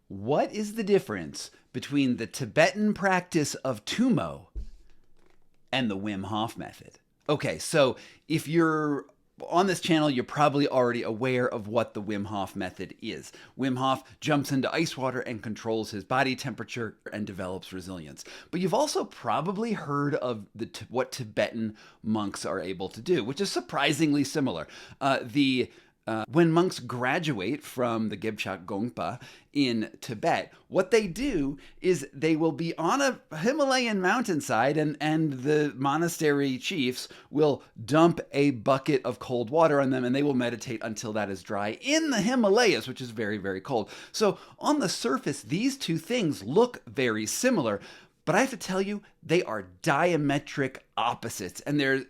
What is the difference between the Tibetan practice of Tummo and the Wim Hof method? Okay, so if you're on this channel, you're probably already aware of what the Wim Hof method is. Wim Hof jumps into ice water and controls his body temperature and develops resilience. But you've also probably heard of what Tibetan monks are able to do, which is surprisingly similar. When monks graduate from the Gebchak Gongpa in Tibet, what they do is they will be on a Himalayan mountainside, and the monastery chiefs will dump a bucket of cold water on them, and they will meditate until that is dry in the Himalayas, which is very, very cold. So on the surface, these two things look very similar. But I have to tell you, they are diametric opposites. And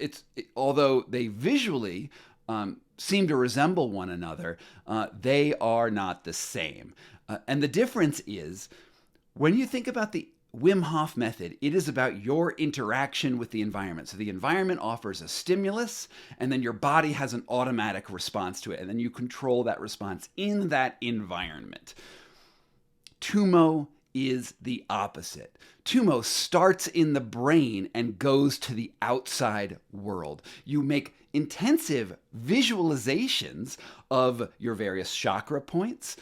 although they visually seem to resemble one another, they are not the same. And the difference is, when you think about the Wim Hof method, it is about your interaction with the environment. So the environment offers a stimulus, and then your body has an automatic response to it, and then you control that response in that environment. Tummo is the opposite. Tummo starts in the brain and goes to the outside world. You make intensive visualizations of your various chakra points.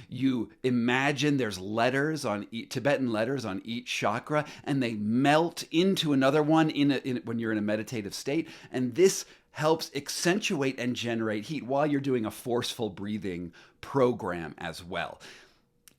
You imagine there's letters on Tibetan letters on each chakra, and they melt into another one when you're in a meditative state. And this helps accentuate and generate heat while you're doing a forceful breathing program as well.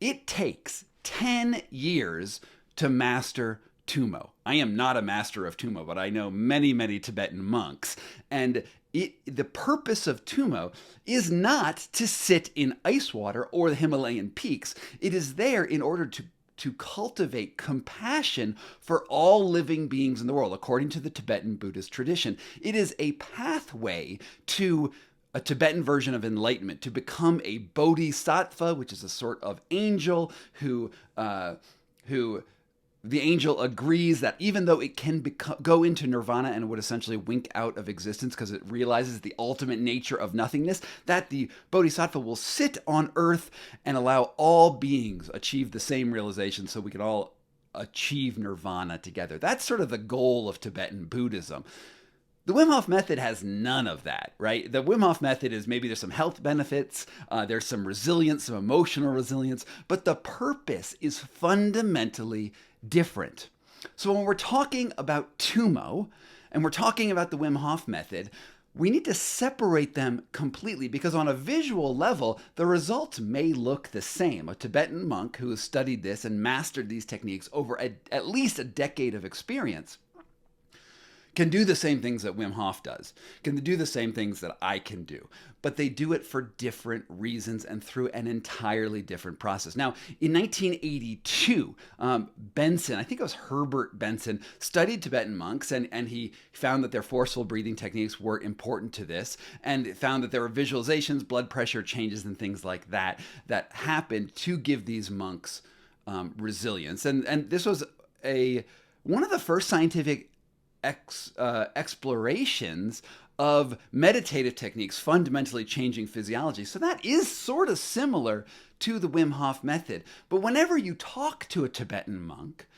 It takes 10 years to master Tummo. I am not a master of Tummo, but I know many, many Tibetan monks. And the purpose of Tummo is not to sit in ice water or the Himalayan peaks. It is there in order to cultivate compassion for all living beings in the world, according to the Tibetan Buddhist tradition. It is a pathway to a Tibetan version of enlightenment, to become a bodhisattva, which is a sort of angel who the angel agrees that even though it can go into nirvana and would essentially wink out of existence because it realizes the ultimate nature of nothingness, that the bodhisattva will sit on earth and allow all beings achieve the same realization so we can all achieve nirvana together. That's sort of the goal of Tibetan Buddhism. The Wim Hof method has none of that, right? The Wim Hof method is maybe there's some health benefits, there's some resilience, some emotional resilience, but the purpose is fundamentally different. So when we're talking about Tummo and we're talking about the Wim Hof method, we need to separate them completely because on a visual level, the results may look the same. A Tibetan monk who has studied this and mastered these techniques over at least a decade of experience can do the same things that Wim Hof does, can do the same things that I can do, but they do it for different reasons and through an entirely different process. Now, in 1982, Benson, I think it was Herbert Benson, studied Tibetan monks, and he found that their forceful breathing techniques were important to this, and found that there were visualizations, blood pressure changes, and things like that that happened to give these monks resilience. And this was one of the first scientific explorations of meditative techniques fundamentally changing physiology. So that is sort of similar to the Wim Hof method. But whenever you talk to a Tibetan monk,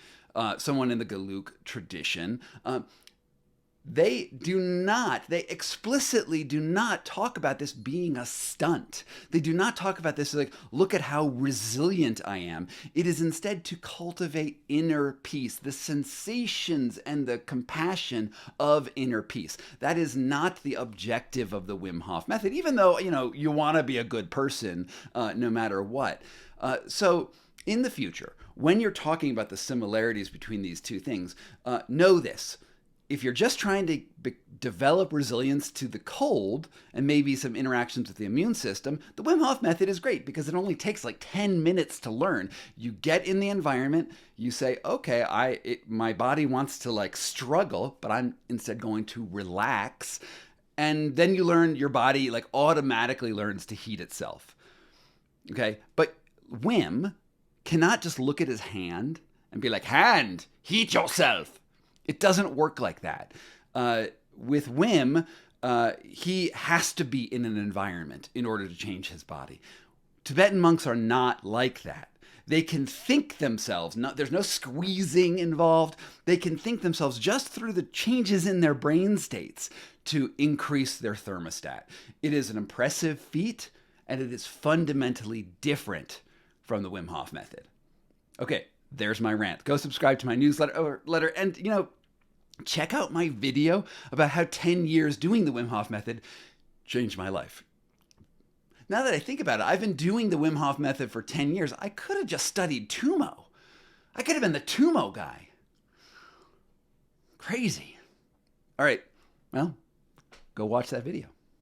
someone in the Gelug tradition, they explicitly do not talk about this being a stunt. They do not talk about this like, look at how resilient I am. It is instead to cultivate inner peace, the sensations and the compassion of inner peace. That is not the objective of the Wim Hof method, even though, you want to be a good person no matter what. So in the future, when you're talking about the similarities between these two things, know this. If you're just trying to develop resilience to the cold and maybe some interactions with the immune system, the Wim Hof method is great because it only takes like 10 minutes to learn. You get in the environment, you say, okay, my body wants to like struggle, but I'm instead going to relax. And then you learn your body like automatically learns to heat itself. Okay. But Wim cannot just look at his hand and be like, hand, heat yourself. It doesn't work like that. With Wim, he has to be in an environment in order to change his body. Tibetan monks are not like that. They can think themselves, there's no squeezing involved. They can think themselves just through the changes in their brain states to increase their thermostat. It is an impressive feat, and it is fundamentally different from the Wim Hof method. Okay, there's my rant. Go subscribe to my newsletter and, check out my video about how 10 years doing the Wim Hof method changed my life. Now that I think about it, I've been doing the Wim Hof method for 10 years. I could have just studied Tummo. I could have been the Tummo guy. Crazy. All right, well, go watch that video.